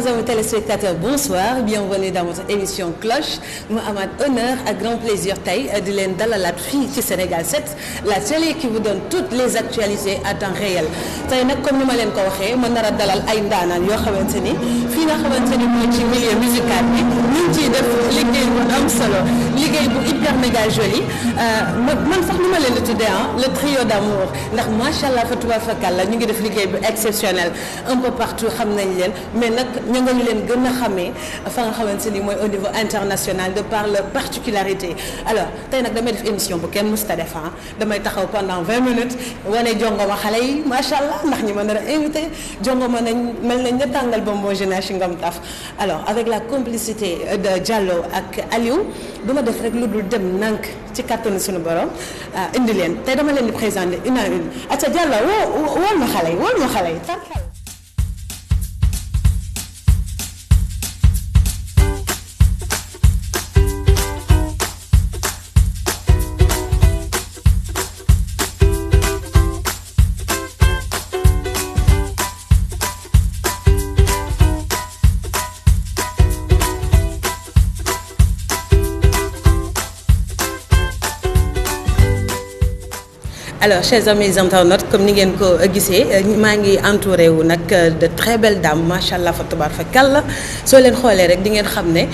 chers amis téléspectateurs, bonsoir. Bienvenue dans votre émission Cloche. mu amaat honneur ak grand plaisir tey di leen dalalaat fii ci Sénégal 7 la télé qui vous donne toutes les actualités à temps réel tey nag comme ni ma leen ko waxee ma nar a dalal ay ndaanaan yoo xamante ni fii nga xamante ni mooy ci milieu musical bi ñu ngi ciy def liggéey bu am solo liggéey bu hyper méga joli man sax ni ma leen di tuddee le trio d'amour ndax macha allah fa tubaab fakal la ñu ngi def liggéey bu exceptionnel un peu partout xam nañ leen mais nag ñu nga ñu leen gën a xamee fa nga xamante ni mooy au niveau international de par leur particularité alors tey nag damay def émission bu kenn musta def damay taxaw pendant 20 minutes wane jongoma xale yi macha allah ndax ñi ma nar a invité jongoma nañ mel nañ ne tàngal bonbon jeunesse ngam taf alors avec la complicité de Diallo ak Aliou du ma def rek lu dul dem nank ci kàttanu suñu borom indi leen tey dama leen di présenter une à une aca Diallo wool ma xale yi alors chers amis internautes comme ni ngeen ko gisee maa ngi entouré wu nag de très belles dames macha allah fa tabarakallah soo leen xoolee rek di ngeen xam ne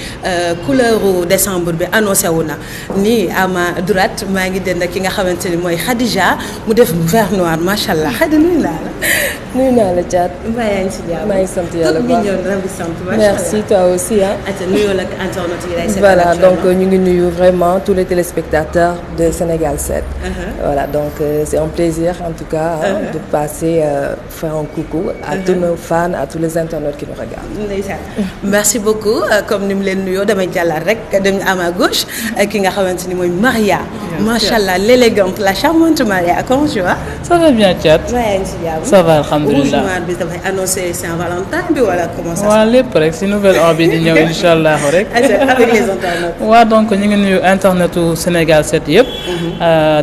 couleuru décembre bi annoncé wu na nii à ma droite maa ngi dend ki nga xamante ni mooy Khadija mu def vert noir macha allah Khadi nuyu naa la. nuyu naa la Thiat. mbaa yaa ngi si jàmm. maa ngi sant yàlla bu baax toute mignonne ravissante macha allah. merci toi aussi ah. nuyoo la ak internautes yi lay seetaan voilà donc ñu ngi nuyu vraiment tous les téléspectateurs de Sénégal 7. Voilà donc c'est un plaisir en tout cas de passer faire un coucou à tous nos fans à tous les internautes qui nous regardent. ndeysaan merci beaucoup comme ni mu leen nuyoo damay jàllal rek dem à ma gauche ki nga xamante ni mooy Maria. macha allah l'élégante la charmante Maria comment tu vas. ça va bien Thiat. yaa ngi ci jàmm. ça va alhamdulilah rouge noir bi dafay annoncé Saint-Valentin bi wala comment ça. waaw lépp rek si nouvelle an bi di ñëw incha allah rek. avec les internautes. waaw donc ñu ngi nuyu internetu Sénégal 7 yëpp.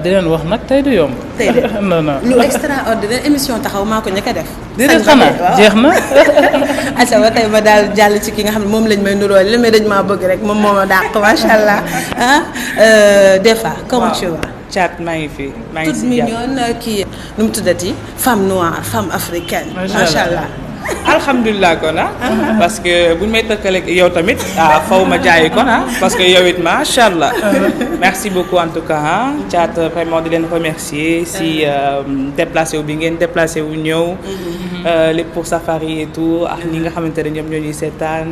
di leen wax nag tey du yomb. tey de non non. lu extraordinaire émission taxaw maa ko ñëkk a def. déedéet xanaa jeex na. asa ba tey ma daal jàll ci ki nga xam ne moom lañ may nuróole mais dañ maa bëgg rek moom moo ma dàq macha allah Defa comment tu vas. Thiat maa ngi fi maa ngi toute si jàmm. mignonne kii nu mu tuddati femme noire femme africaine. macha allah. alhamdulilah kon parce que buñ may tëkkaleeg yow tamit faw ma jaayi kon parce que yow it macha allah. merci beaucoup en tout cas Thiat vraiment di leen remercier si déplacé wu bi ngeen déplacé wu ñëw. lépp pour safari et tout ak ñi nga xamante ne ñoom ñoo ñuy seetaan.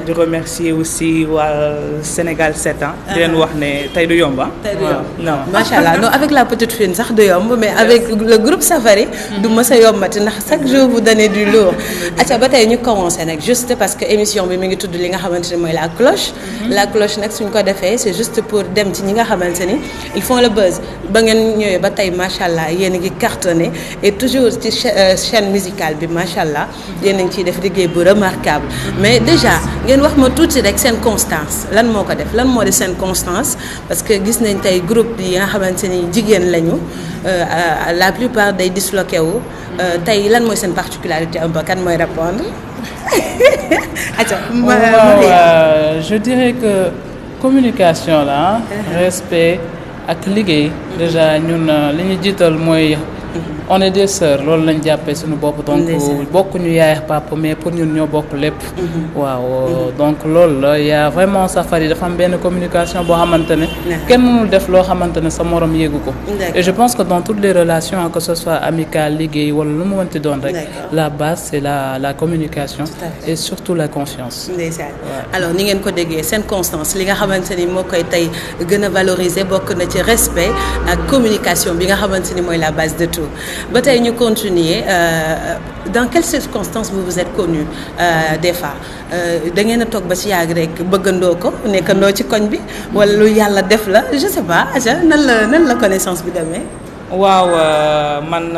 di remercier aussi waa Sénégal 7 di leen wax ne tey du yomb tey du yomb non macha allah non avec la petite fine sax du yomb mais avec le groupe Safari du mës a yombati ndax chaque jour vous donnez du lourd. acca ba tey ñu commencé nag juste parce que émission bi mi ngi tudd li nga xamante ni mooy la cloche. la cloche nag suñ ko defee c'est juste pour dem ci ñi nga xamante ni ils font le buzz ba ngeen ñëwee ba tey macha allah yéen a ngi cartonné et toujours ci chaîne musicale bi macha allah yéen a ngi ciy def liggéey bu remarquable mais déjà ngeen wax ma tuuti rek seen constance lan moo ko def lan moo di seen constance parce que gis nañ tey groupe yi nga xamante ni jigéen lañu la plupart day disloqué wu tey lan mooy seen particularité un peu kan mooy répondre. je dirais que communication la respect ak liggéey déjà ñun li ñu jiital mooy on est des sœurs loolu lañ jàppee suñu bopp donc bokkuñu yaay ak papa mais pour ñun ñoo bokk lépp waaw donc loolu la y a vraiment Safari dafa am benn communication boo xamante ne kenn mënul def loo xamante ne sa morom yéegu ko et je pense que dans toutes les relations que ce soit amicale liggéey wala lu mu mënti doon rek la base c'est la communication et surtout la confiance ndeysaan alors ni ngeen ko déggee seen constance li nga xamante ni moo koy tey gën a valoriser bokk na ci respect ak communication bi nga xamante ni mooy la base de tout ba tey ñu continuer dans quelles circonstances vous vous êtes connus des fois da ngeen a toog ba ci yàgg rek bëggandoo ko nekkandoo ci koñ bi wala lu yàlla def la je sais pas nan la connaissance bi demee. waaw man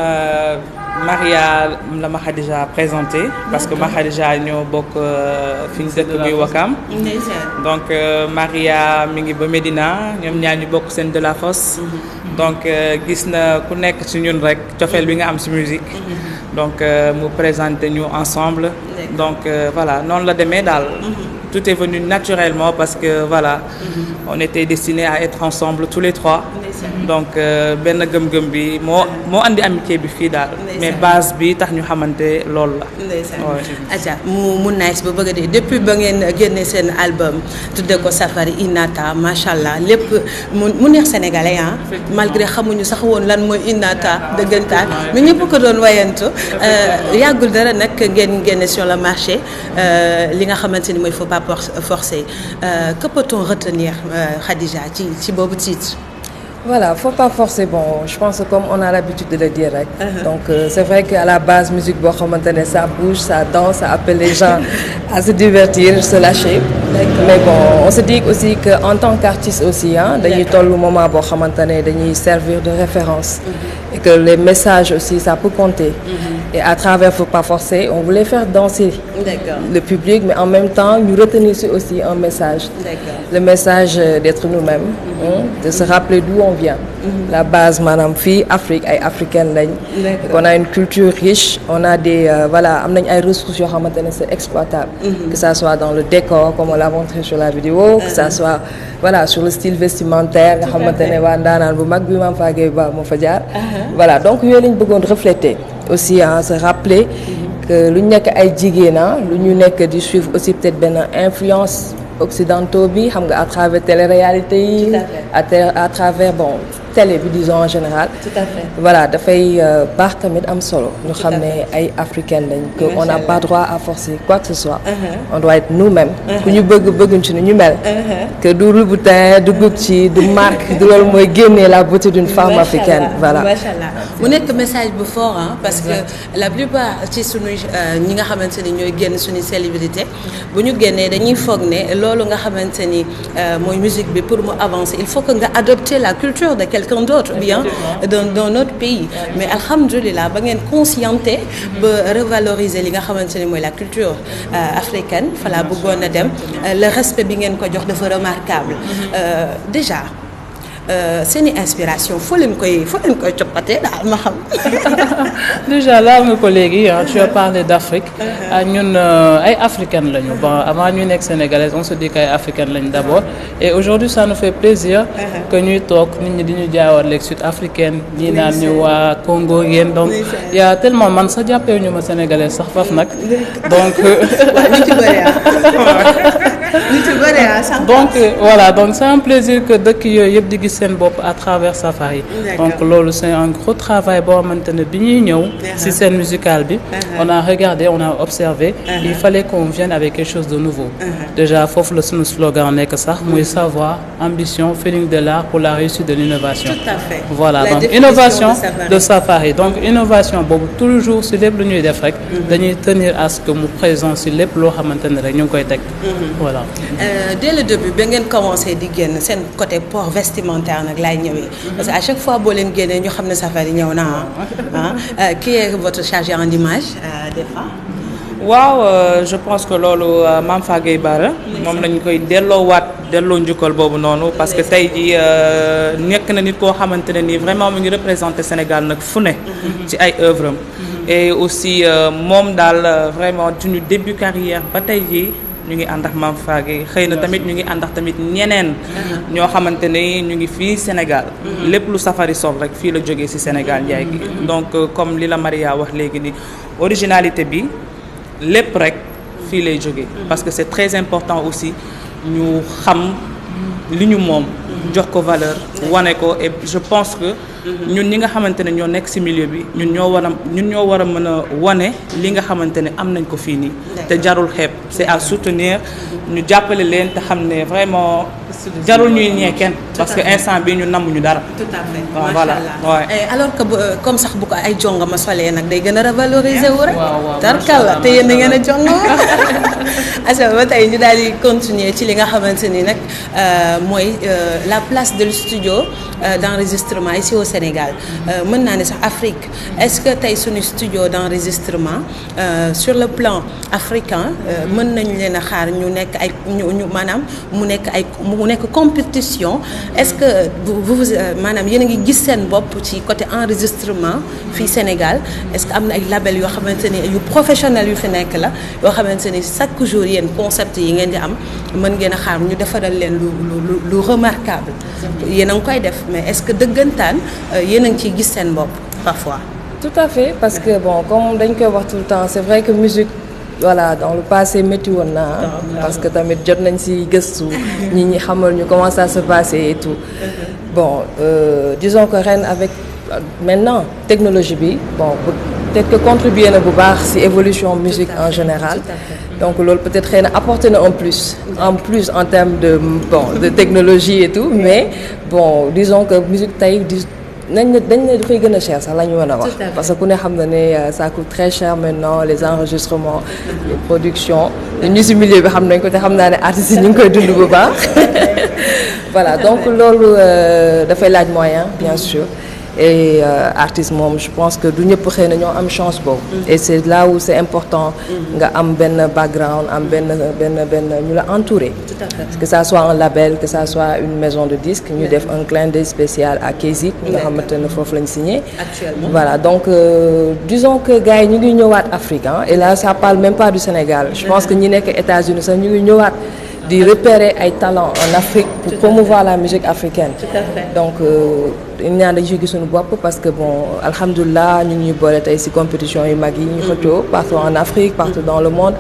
Maria la ma Khadija présenté parce que ma Khadija ñoo bokk fi ñu dëkk muy Wakam. Donc Maria mi ngi ba Médina ñoom ñaar ñu bokk seen de la Fosse. Donc gis na ku nekk ci ñun rek cofeel bi nga am ci musique. Donc mu présenté ñu ensemble. Donc voilà noonu la demee daal. Tout est venu naturellement parce que voilà on était destinés à être ensemble tous les trois. Donc benn gëm-gëm bi moo andi amitié bi fii daal. mais base bi tax ñu xamante loolu la. aja mu nice ba bëgg a dee depuis ba ngeen génne seen album tudde ko Safari Inata macha allah lépp mu neex sénégalais ah. malgré xamuñu sax woon lan mooy Inata dëggantaan mais ñëpp ko doon wayantu yàggul dara nag ngeen génne sur le marché li nga xamante ni mooy faut pas forcer que peut-on retenir Khadija ci boobu titre. Voilà, faut pas forcer. Bon, je pense que comme on a l'habitude de le dire rek. Donc c'est vrai qu'à la base musique boo xamante ne ça bouge, ça danse, ça appelle les gens à se divertir, se lâcher. Mais bon, on se dit aussi que en tant qu'artiste aussi dañuy tollu moment boo xamante ne dañuy servir de référence. Et que les messages aussi ça peut compter. Et à travers faut pas forcer, on voulait faire danser le public mais en même temps ñu retenir aussi un message. Le message d'être nous-mêmes, de se rappeler d'où on vient. La base maanaam fii Afrique ay africaine lañ. On a une culture riche, on a des voilà am nañ ay ressources yoo xamante ne c'est exploitable. Que ça soit dans le décor comme on l'a montré sur la vidéo, que ça soit voilà sur le style vestimentaire nga xamante ne waa ndaanaan bu mag bi Mame Fagué Ba moo fa jaar. Voilà donc yooyu lañ bëggoon refléter aussi se rappeler que lu ñu nekk ay jigéen lu ñu nekk di suivre aussi peut-être benn influence occidentaux bi xam nga à travers télé-réalité yi à travers bon télé bi disons en général. Tout à fait. Voilà dafay baax tamit am solo. ñu xam ne ay africaines lañ. que on n'a pas droit à forcer quoi que ce soit. On doit être nous-mêmes. ku ñu bëgguñ ci ñu mel. que du Louboutin du Gucci du marque du loolu mooy génne la beauté d'une femme africaine. Voilà. Machallah mu nekk message bu fort parce que la plupart ci suñu ñi nga xamante ni ñooy génn suñu célébrité bu ñu génnee dañuy foog ne loolu nga xamante ni mooy musique bi pour mu avancer il faut que nga adopter la culture de quelqu'un d'autre bien dans notre pays mais alhamdoulilah ba ngeen conscienté ba revaloriser li nga xamante ni mooy la culture africaine fa la bëggoon a dem le respect bi ngeen ko jox dafa remarquable déjà seeni inspiration foo leen koy coppatee daal ma xam. déjà laal nga ko léegi tu as parlé d'Afrique ñun ay africaines lañu bon avant ñuy nekk sénégalaise on se dit que ay africaines lañu d'abord et aujourd'hui ça nous fait plaisir que ñuy toog nit ñi di ñu jaawar léegi sud-africaine ñii naan ñu waa Congo ngeen donc il y a tellement man sax jàppee ñu ma sénégalaise sax faf nag donc. donc voilà donc c'est un plaisir que dëkk yooyu yëpp di gis seen bopp à travers Safari. Donc loolu c'est un gros travail boo xamante ne bi ñuy ñëw ci scène musicale bi on a regardé on a observé il fallait qu'on vienne avec quelque chose de nouveau déjà foofu la suñu slogan nekk sax muy savoir ambition feeling de l'art pour la réussite de l'innovation. Tout à fait. Voilà donc innovation de Safari donc innovation boobu toujours ci lépp lu ñuy def rek dañuy tenir à ce que mu présent ci lépp loo xamante ne rek ñu ngi koy teg voilà. Dès le début ba ngeen commencé di génn seen côté port vestimentaire nag laay ñëwee parce que à chaque fois boo leen génnee ñu xam ne Safari ñëw na qui est votre chargé en image des fois. waaw je pense que loolu Mame Fagué Ba moom lañ koy delloo njukkal boobu noonu parce que tey jii nekk na nit koo xamante ne nii vraiment mu ngi représenter Sénégal nag fu ne ci ay œuvres am et aussi moom daal vraiment suñu début carrière ba tey jii ñu ngi ànd ak Mame Fagué xëy na tamit ñu ngi ànd ak tamit ñeneen ñoo xamante ne ñu ngi fii Sénégal lépp lu Safari sol rek fii la jógee ci Sénégal njaay gi donc comme li la Maria wax léegi ni originalité bi lépp rek fii lay jógee parce que c'est très important aussi ñu xam li ñu moom jox ko valeur wane ko et je pense que ñun ñi nga xamante ne ñoo nekk ci milieu bi ñun ñoo war a mën a wane li nga xamante ne am nañ ko fii nii te jarul xeeb c'est à soutenir ñu jàppale leen te xam ne vraiment jarul ñuy ñee kenn parce que instant bi ñu namuñu dara. Tout à fait. Voilà ouais. Alors que comme sax bu ko ay jonga ma solee nag day gën a revaloriser wu rek. tarkalla te yéen da ngeen a jonga asa ba tey ñu daal di continuer ci li nga xamante ni nag mooy la place de studio d'enregistrement ici au Sénégal mën naa ne sax Afrique est-ce que tey suñu studio d'enregistrement sur le plan africain mën nañ leen a xaar ñu nekk ay ñu maanaam mu nekk compétition est-ce que vous maanaam yéen a ngi gis seen bopp ci côté enregistrement fii Sénégal est-ce que am na ay label yoo xamante ni yu professionnel yu fi nekk la yoo xamante ni chaque jour yéen concept yi ngeen di am mën ngeen a xaar ñu defaral leen lu remarquable yéen a ngi koy def mais est-ce que dëggantaan yéen a ngi ciy gis seen bopp parfois. Tout à fait parce que bon comme dañ koy wax tout le temps c'est vrai que musique voilà dans le passé métti woon na parce que tamit jot nañ ci gëstu ñi xamal ñu comment ça se passait et tout bon disons que ren avec maintenant technologie bi bon peut-être que contribuer na bu baax ci évolution musique en général donc loolu peut-être xëy na apporter na un plus en termes de technologie et tout mais bon disons que musique tey dañ ne dafay gën a cher sax la ñu mën a wax parce que ku ne xam na ne ça coûte très cher maintenant les enregistrements les productions ñu ci milieu bi xam nañ ko te xam naa ne artistes yi ñu ngi koy dund bu baax voilà donc loolu dafay laaj moyen bien sûr et artiste moom je pense que du ñëpp xëy na ñoo am chance boobu et c'est là où c'est important nga am benn background am benn ñu la entouré que ça soit un label que ça soit une maison de disques ñu def un clin d'œil spécial à Kézit nga xamante ne foofu lañ signé actuellement voilà donc disons que gars yi ñu ngi ñëwaat Afrique et là ça parle même pas du Sénégal je pense que ñi nekk États-Unis sax ñu ngi ñëwaat di repérer ay talents en Afrique pour promouvoir la musique africaine donc ñaan dañu ci gis suñu bopp parce que bon alhamdulilah ñu ngi ñuy boole tey ci compétition yu mag yi ñu xëccoo partout en Afrique partout dans le monde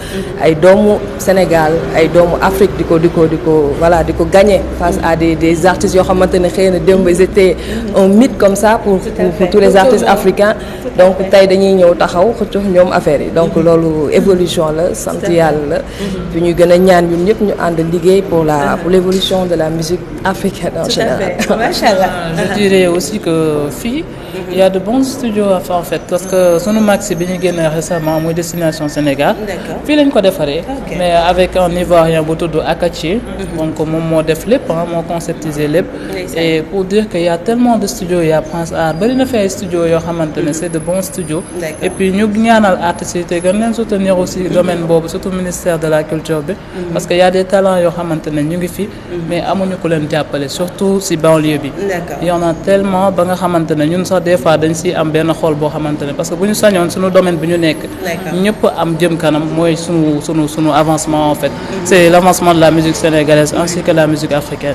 ay doomu Sénégal ay doomu Afrique di ko gagner face à des artistes yoo xamante ne xëy na démb ils étaient un mythe comme ça pour tous les artistes africains donc tey dañuy ñëw taxaw xëccoo ñoom affaire yi donc loolu évolution la sant yàlla la puis ñu gën a ñaan ñun ñëpp ñu ànd liggéey pour l'évolution de la musique africaine en général. Machallah. Je dirais aussi que fii il y a de bons studios à faire en fait parce que sunu maxi bi ñu génnee récemment muy destination Sénégal fii lañ ko defaree mais avec un Ivoirien bu tudd Akachi donc moom moo def lépp moo conceptisé lépp et pour dire que y a tellement de studios y a Prince Art bari na fi ay studios yoo xamante ne c'est de bons studios et puis ñu ñaanal artistes yi te gën leen soutenir aussi domaine boobu surtout ministère de la culture bi parce que y a des talents yoo xamante ne ñu ngi fi mais amuñu ku leen jàppale surtout ci banlieue bi y en a tellement ba nga xamante ne ñun sax des fois dañ ci am benn xol boo xamante ne parce que bu ñu sañoon suñu domaine bi ñu nekk ñëpp am jëm kanam mooy sunu avancement en fait c'est l'avancement de la musique sénégalaise ainsi que la musique africaine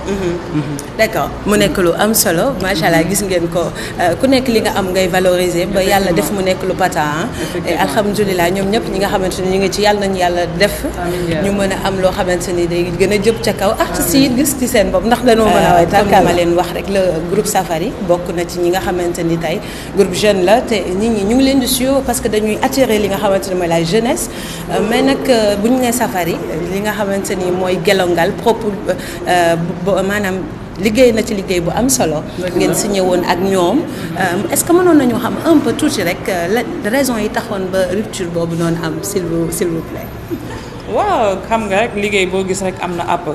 d'accord mu nekk lu am solo machallah gis ngeen ko ku nekk li nga am ngay valoriser ba yàlla def mu nekk lu pata et alhamdulilah ñoom ñëpp ñi nga xamante ni ñu ngi ci yàlla nañu yàlla def ñu mën a am loo xamante ni day gën a jëm ca kaw artistes yi gis ci seen bopp ndax dañoo mën a way tàkkal ma leen wax rek le groupe Safari bokk na ci ñi nga xamante ni tey groupe jeune la te nit ñi ñu ngi leen di suivre parce que dañuy attirer li nga xamante ni mooy la jeunesse mais nag bu ñu nee Safari li nga xamante ni mooy gelongal propre maanaam liggéey na ci liggéey bu am solo ngeen signé woon ak ñoom est-ce que mënoon nañu xam un peu tuuti rek raison yi taxoon ba rupture boobu noonu am s'il vous plaît. waaw xam nga rek liggéey boo gis rek am na àpp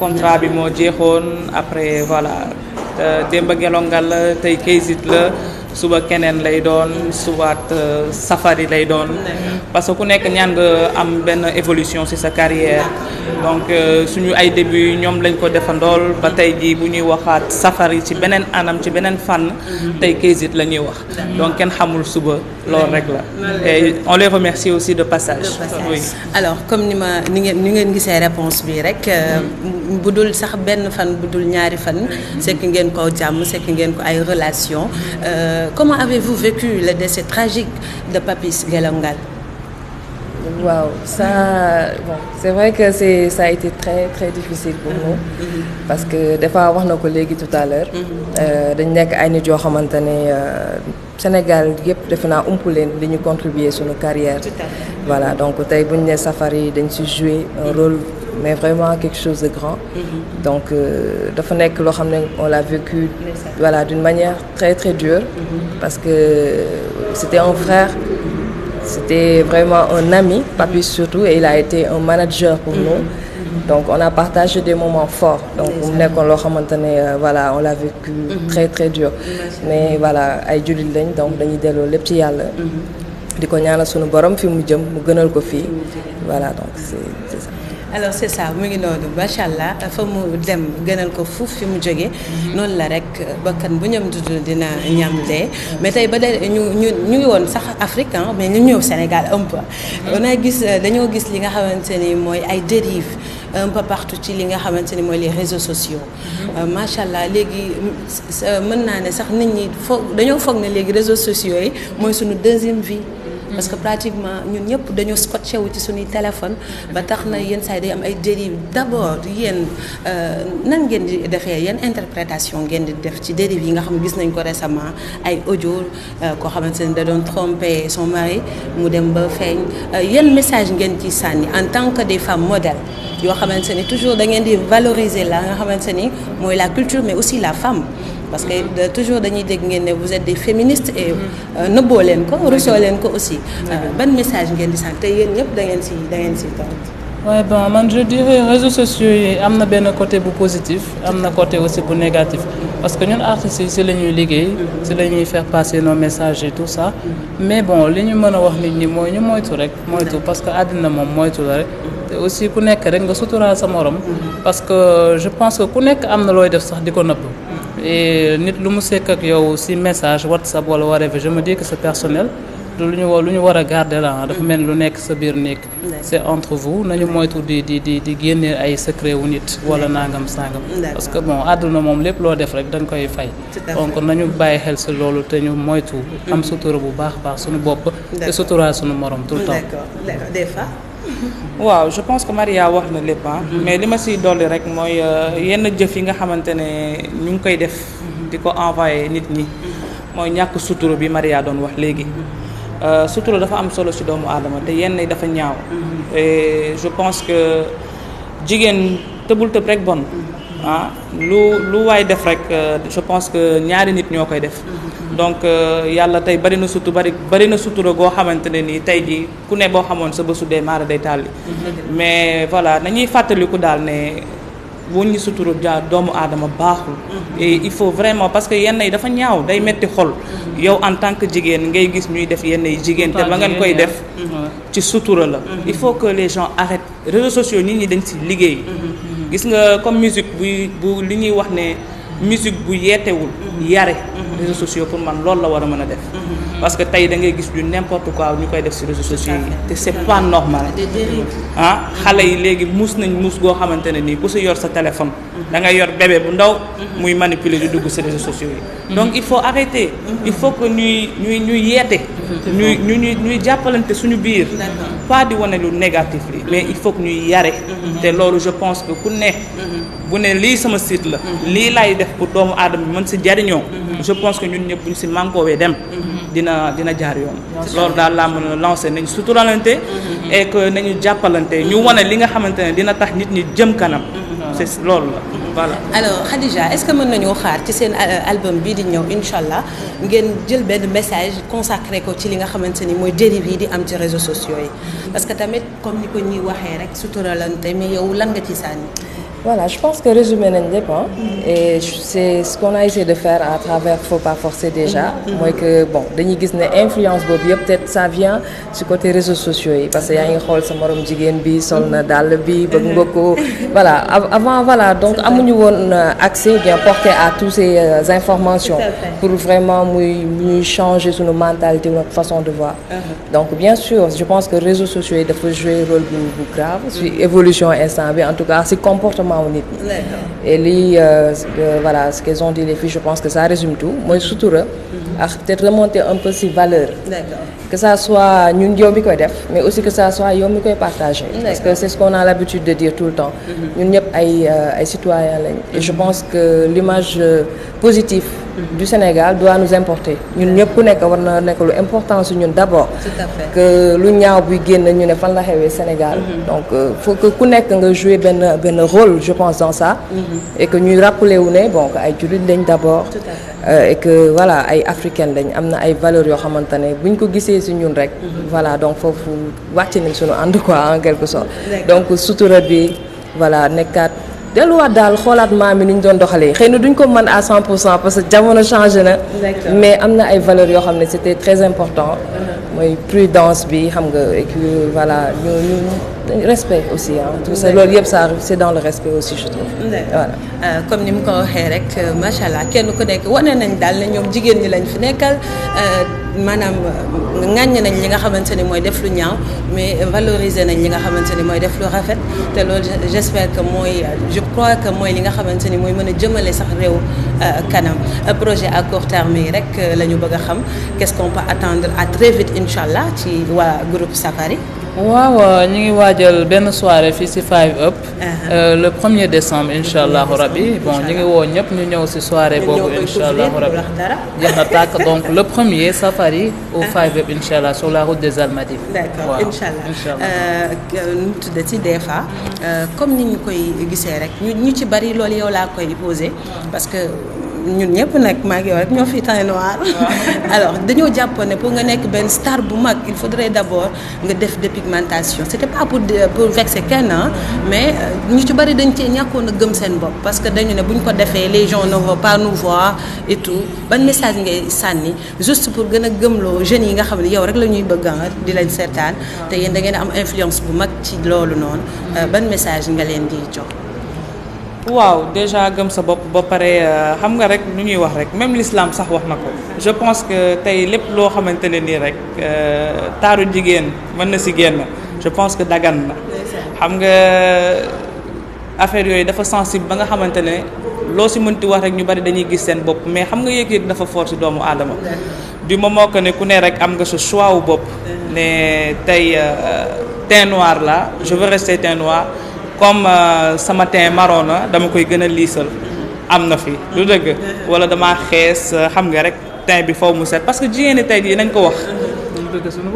contrat bi moo jeexoon après voilà démb gelongal la tey Kézit la suba keneen lay doon subaat Safari lay doon parce que ku nekk ñaan nga am benn évolution ci sa carrière donc suñu ay début ñoom lañ ko defandool ba tey jii bu ñuy waxaat Safari ci beneen anam ci beneen fànn tey Kézit la ñuy wax donc kenn xamul suba loolu rek la et on les remercie aussi de passage. Oui. Alors comme ni ngeen gisee réponse bi rek bu dul sax benn fan bu dul ñaari fan sekk ngeen ko jàmm sekk ngeen ko ay relation comment avez-vous vécu le décès tragique de Papis Gelongal? Waaw c'est vrai que ça a été très très difficile pour nous parce que des fois wax na ko léegi tout à l'heure dañ nekk ay nit yoo xamante ne Sénégal yëpp defe naa ump leen li ñu contribuer suñu carrière voilà donc tey bu ñu nee Safari dañ ci jouer un rôle mais vraiment quelque chose de grand donc dafa nekk loo xam ne on l'a vécu voilà d'une manière très très dure parce que c'était un frère. C'était vraiment un ami, Papis surtout, et il a été un manager pour nous. donc on a partagé des moments forts donc mu nekkoon loo xamante ne voilà on l'a vécu très très dur mais voilà ay jullit lañ donc dañuy delloo lépp ci yàlla di ko ñaanal sunu borom fi mu jëm mu gënal ko fii voilà donc c'est ça. alors c'est ça mu ngi noonu macha allah fa mu dem gënal ko fuuf fi mu jógee noonu la rek bakkan bu ñam dudd dina ñam lee mais tey ba de ñu ngi woon sax Afrique mais ñu ñëw Sénégal un peu on a gis dañoo gis li nga xamante ni mooy ay dérives un peu partout ci li nga xamante ni mooy les réseaux sociaux macha allah léegi mën naa ne sax nit ñi dañoo foog ne léegi réseaux sociaux yi mooy suñu deuxième vie. parce que pratiquement ñun ñëpp dañoo scotché wu ci suñuy téléphone ba tax na yenn saa yi day am ay dérives d'abord yéen nan ngeen di defee yan interprétation ngeen di def ci dérives yi nga xam ne gis nañ ko récemment ay audio koo xamante ne da doon tromper son mari mu dem ba feeñ yan message ngeen ci sànni en tant que des femmes modèles yoo xamante ni toujours da ngeen di valoriser la nga xamante ni mooy la culture mais aussi la femme. parce que toujours dañuy dégg ngeen ne vous êtes des féministes et nëbboo leen ko rusoo leen ko aussi ban message ngeen di sant te yéen ñëpp da ngeen si tontu. Ouais, bon man je dirais réseaux sociaux yi am na benn côté bu positif am na côté aussi bu négatif parce que ñun artistes yi ci la ñuy liggéey ci la ñuy faire passer nos messages et tout ça mais bon li ñu mën a wax nit ñi mooy ñu moytu rek moytu parce que àddina moom moytu la rek te aussi ku nekk rek nga suturaal sa morom parce que je pense que ku nekk am na looy def sax di ko nëbb et nit lu mu sekk ak yow ci message WhatsApp wala whatever je me dis que c'est personnel lu ñu war a garder la dafa mel lu nekk sa biir nekk c'est entre vous nañu moytu di génne ay secret wu nit wala nangam sangam parce que bon àdduna moom lépp loo def rek dañ koy fay donc nañu bàyyi xel ci loolu te ñu moytu am sutura bu baax baax suñu bopp te suturaal suñu morom tout le temps. D'accord. Des fois. waaw je pense que Maria wax na lépp mais li ma siy dolli rek mooy yenn jëf yi nga xamante ne ñu ngi koy def di ko envoyer nit ñi mooy ñàkk sutura bi Maria doon wax léegi sutura dafa am solo ci doomu aadama te yenn yi dafa ñaaw et je pense que jigéen tëbul tëb rek bon lu waay def rek je pense que ñaari nit ñoo koy def donc yàlla tey bari na sutura goo xamante ne nii tey jii ku ne boo xamoon sa bésu dee maara day tàlli mais voilà nañuy fàttaliku daal ne wuññi sutura doomu aadama baaxul et il faut vraiment parce que yenn yi dafa ñaaw day metti xol yow en tant que jigéen ngay gis ñuy def yenn yi jigéen te ba ngeen koy def ci sutura la il faut que les gens arrêtent réseaux sociaux nit ñi dañ ci liggéey gis nga comme musique bu li ñuy wax ne musique bu yeetewul yare réseaux sociaux pour man loolu la war a mën a def parce que tey da ngay gis du n'importe quoi ñu koy def ci réseaux sociaux yi te c'est pas normal xale yi léegi muus nañ muus goo xamante ne nii ku si yor sa téléphone da ngay yor bébé bu ndaw muy manipuler di dugg ci réseaux sociaux yi donc il faut arrêter il faut que ñuy yeete ñuy jàppalante suñu biir pas di wane lu négatif li mais il faut que ñuy yare te loolu je pense que ku ne bu ne lii sama site la lii laay def pour doomu aadama bi mën ci jariñoo je pense que ñun ñëpp buñ ci mànkoowee dem dina jaar yoon loolu daal laa mën a lancer nañu suturalante et que nañu jàppalante ñu wane li nga xamante ne dina tax nit ñi jëm kanam c'est loolu la voilà. alors Khadija est-ce que mën nañoo xaar ci seen album bii di ñëw incha allah ngeen jël benn message consacré ko ci li nga xamante ni mooy dérive yi di am ci réseaux sociaux yi parce que tamit comme ni ko ñuy waxee rek suturalante mais yow lan nga ci sànni. Voilà, je pense que résumé nañ lépp et c'est ce qu'on a essayé de faire à travers Faut pas forcer déjà mooy que bon dañuy gis ne influence boobu yëpp peut-être ça vient ci côté réseaux sociaux yi parce que yaa ngi xool sa morom jigéen bi sol na dàll bi bëgg nga ko voilà avant voilà donc amuñu woon accès bien porté à toutes ces informations pour vraiment muy changer suñu mentalité notre façon de voir donc bien sûr je pense que réseaux sociaux yi dafa jouer rôle bu grave ci évolution instant bi en tout cas ci comportement nit ñi et lii voilà ce qu'elles ont dit les filles je pense que ça résume tout mooy sutura ak peut-être remonter un peu ci valeur que ça soit ñun yow mi koy def mais aussi que ça soit yow mi koy partager parce que c'est ce qu'on a l'habitude de dire tout le temps ñun ñëpp ay citoyens lañ et je pense que l'image positive du Sénégal doit nous importer ñun ñëpp ku nekk war na nekk lu important ci ñun d'abord que lu ñaaw buy génn ñu ne fan la xewee Sénégal donc faut que ku nekk nga jouer benn rôle je pense dans ça et que ñuy rappeler wu ne bon que ay jullit lañ d'abord et que voilà ay africaine lañ am na ay valeurs yoo xamante ne buñ ko gisee ci ñun rek voilà donc foofu wàcc nañ suñu ànd quoi en quelque sorte donc sutura bi voilà nekkaat delluwaat daal xoolaat maam yi ni ñu doon doxalee xëy na duñ ko mën à 100% parce que jamono changé na. mais am na ay valeurs yoo xam ne c'était très important. mooy prudence bi xam nga et puis voilà ñu respect aussi ah. tout ça loolu yëpp ça c'est dans le respect aussi je trouve. voilà. comme ni mu ko waxee rek macha allah kenn ku nekk wane nañ daal ne ñoom jigéen ñi lañ fi nekkal maanaam ŋàññ nañ li nga xamante ni mooy def lu ñaaw mais valoriser nañ li nga xamante ni mooy def lu rafet te loolu j'espère que mooy je crois que mooy li nga xamante ni mooy mën a jëmale sax réew kanam projet à court terme yi rek la ñu bëgg a xam qu'est-ce qu'on peut attendre à très vite incha allah ci waa groupe Safari. waaw ñu ngi waajal benn soirée fii ci 5up. le 1er décembre incha allahu rabi bon ñu ngi woo ñëpp ñu ñëw ci soirée boobu incha allahu rabi jeex na tàkk donc le 1er Safari au 5up incha allah sur la route des Almadies. d'accord incha allah nu mu tuddati des fois comme ni ñu koy gisee rek ñu ci bari loolu yow laa koy posé parce que. ñun ñëpp nag maa ngi yow rek ñoo fi teint noir alors dañoo jàppoon ne pour nga nekk benn star bu mag il faudrait d'abord nga def dépigmentation c'était pas pour vexer kenn mais ñu ci bari dañ cee ñàkkoon a gëm seen bopp parce que dañu ne bu ñu ko defee les gens ne vont pas nous voir et tout ban message ngay sànni juste pour gën a gëmloo jeunes yi nga xam ne yow rek la ñuy bëgg di leen seetaan te yéen da ngeen am influence bu mag ci loolu noonu ban message nga leen di jox. waaw déjà gëm sa bopp ba pare xam nga rek lu ñuy wax rek même l'islam sax wax na ko je pense que tey lépp loo xamante ne nii rek taaru jigéen mën na ci génn je pense que dagan na xam nga affaire yooyu dafa sensible ba nga xamante ne loo ci mënti wax rek ñu bari dañuy gis seen bopp mais xam nga yëg-yëg dafa fort ci doomu aadama du moment que ne ku ne rek am nga sa choix wu bopp ne tey teint noir là je veux rester teint noir comme sama teint marron na dama koy gën a liisal am na fi lu dëgg wala damaa xees xam nga rek teint bi faw mu set parce que jigéen ñi tey jii nañ ko wax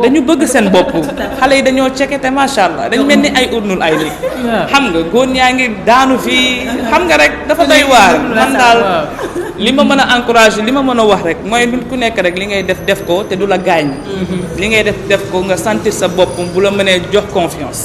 dañu bëgg seen bopp xale yi dañoo cekete macha allah dañ mel ni ay urnul ay léegi xam nga góor ñaa ngi daanu fii xam nga rek dafa doy waar man daal li ma mën a encourager li ma mën a wax rek mooy nit ku nekk rek li ngay def ko te du la gaañ li ngay def ko nga sentir sa bopp bu la mënee jox confiance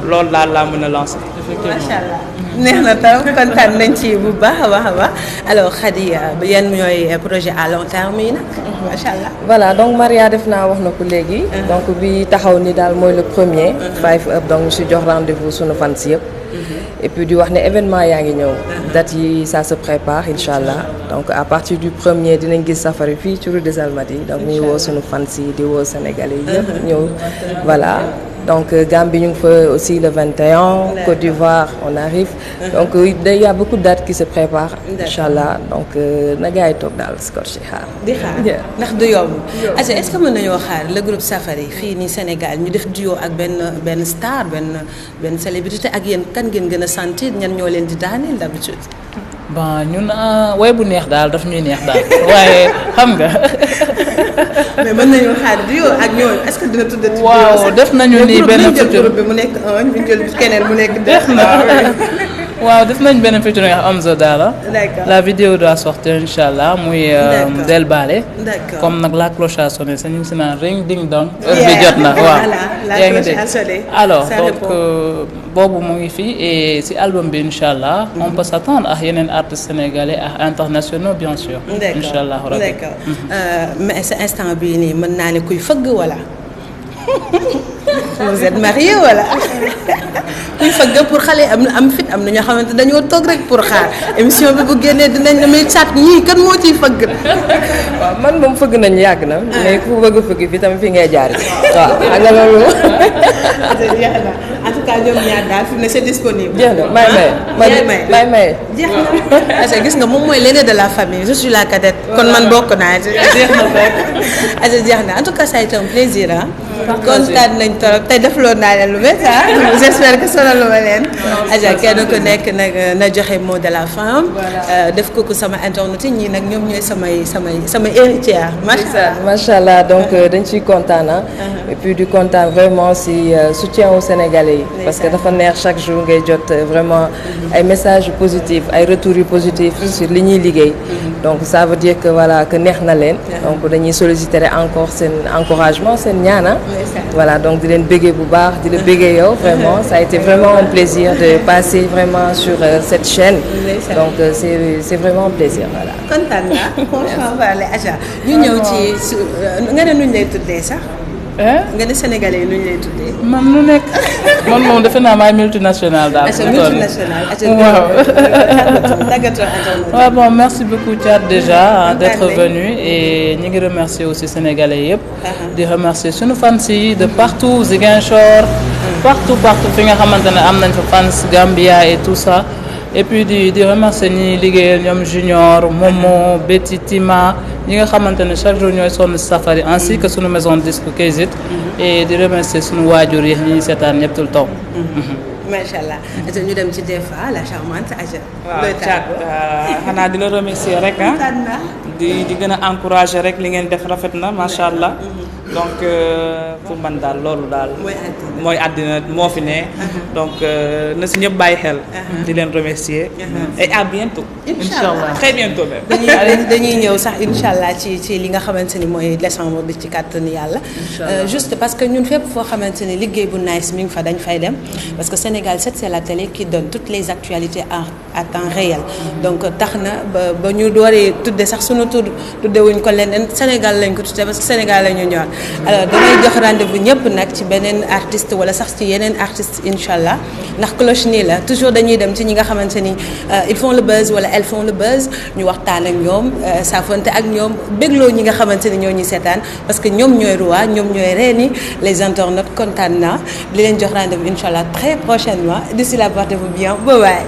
loolu daal laa mën a lancer. macha allah neex na taw kontaan nañ ci bu baax a baax alors Khady yan ñooy projet à long terme yi nag. macha allah. voilà donc Maria def naa wax na ko léegi. donc bi taxaw ni daal mooy le premier. 5up donc ñu si jox rendez-vous sunu fans yëpp. et puis di wax ne événement yaa ngi ñëw. date yi ça se prépare incha allah donc à partir du premier dinañ gis Safari fii ci rue des Almadies donc ñu woo sunu fans yi di woo Sénégalais yi yëpp ñëw voilà. donc Gambie ñu ngi fa aussi le 21 Côte d'Ivoire on arrive donc il y a beaucoup de dates qui se préparent inchallah donc na gars yi toog daal scotché xaar di xaar ndax du yomb est-ce que mën nañoo xaar le groupe Safari fii nii Sénégal ñu def duo ak benn star benn célébrité ak yéen kan ngeen gën a sentir ñan ñoo leen di daaneel d'habitude bon ñun way bu neex daal daf ñuy neex daal waaye xam nga. mais mën nañu xaar duo ak ñooñu est-ce que dina tuddati. waaw def nañu nii benn futur groupe bi mu nekk un ñu jël keneen mu nekk deux. def na waaw def nañ benn futur nga xam Amza Dalla. d'accord la vidéo doit sortir inchallah muy. Del Balé. d'accord comme nag la cloche a sonné sa ñu ngi si naan ring ding dong. heure bi jot na waaw. la cloche a sonné. alors donc boobu mu ngi fii et si album bi inchallah on peut s'attendre ak yeneen artistes sénégalais ak internationaux bien sûr. inchallah rabbi d'accord mais ce instant bii nii mën naa ne kuy fëgg wala. vous êtes marié wala kuy fëgg pour xale am fit am na ñoo xamante dañoo toog rek pour xaar émission bi bu génnee dinañ ne may sat ñii kan moo ciy fëgg. waaw man moom fëgg nañ yàgg na. mais ku bëgg fëgg fi tamit fi ngay jaar. waaw xam nga loolu. en tout cas ñoom ñaar daal fi mu ne c'est disponible. jeex na may may. jeex na parce que gis nga moom mooy l'aîné de la famille je suis la cadette. kon man bokk naa ci. jeex na rek. jeex na en tout cas ça a été un plaisir ah. kontaan nañ torop tey defloon naa leen lu bees ah. j'espère que sonal ma leen. aja kenn ku nekk nag na joxe mot de la fin. def ko sama internet yi ñii nag ñoom ñooy samay héritière macha allah donc dañ ciy kontaan et puis di kontaan vraiment si soutien aux Sénégalais yi. parce que dafa neex chaque jour ngay jot vraiment ay messages positifs ay retours yu positifs sur li ñuy liggéey. donc ça veut dire que voilà que neex na leen. donc dañuy solliciter encore seen encouragement seen ñaana. voilà donc di di leen béggee bu baax di la béggee yow vraiment ça a été vraiment un plaisir de passer vraiment sur cette chaîne donc c'est vraiment un plaisir voilà. kontaan naa franchement parler Adja ñu ñëw ci nga ne nuñ lay tuddee sax. nga ne sénégalais nuñ lay tuddee. man nu nekk man moom defe naa maay multinational daal. multinational waaw. waaw bon merci beaucoup Thiat déjà d'être venu et ñi ngi remercier aussi sénégalais yëpp. di remercier sunu fans yi de partout Ziguinchor. partout fi nga xamante ne am nañ fa fans Gambia et tout ça. et puis di remercier ñi liggéeyal ñoom Junior Momo Betty Tima ñi nga xamante ne chaque jour ñooy sonn safari ainsi que sunu maison de disque Kayzit et di remercier sunu waajur yi ñi seetaan ñëpp tout le temps. macha allah ñu dem ci des fois la charmante Adja. waaw Thiat xanaa di la remercier rek ah. di gën a encourager rek li ngeen def rafet na macha allah. donc pour man daal loolu daal. mooy àddina moo fi ne. donc na si ñëpp bàyyi xel. di leen remercier. et à bientôt. incha allah très bientôt même. dañuy ñëw sax incha allah ci li nga xamante ni mooy décembre bi ci kàttanu yàlla. juste parce que ñun fépp foo xamante ni liggéey bu nice mi ngi fa dañ fay dem. parce que Sénégal 7 c'est la télé qui donne toutes les actualités à temps réel. donc tax na ba ñu dooree tudde sax sunu tudde wuñ ko leneen Sénégal lañ ko tudde parce que Sénégal la ñu ñor. alors damay jox rendez-vous ñëpp nag ci beneen artiste wala sax ci yeneen artiste incha allah ndax cloche nii la toujours dañuy dem ci ñi nga xamante ni ils font le buzz wala elles font le buzz ñu waxtaan ak ñoom saafonte ak ñoom bégloo ñi nga xamante ni ñoo ñuy seetaan parce que ñoom ñooy roi ñoom ñooy reeni les internautes kontaan na di leen jox rendez-vous incha allah très prochainement d'ici là portez-vous bien bye bye.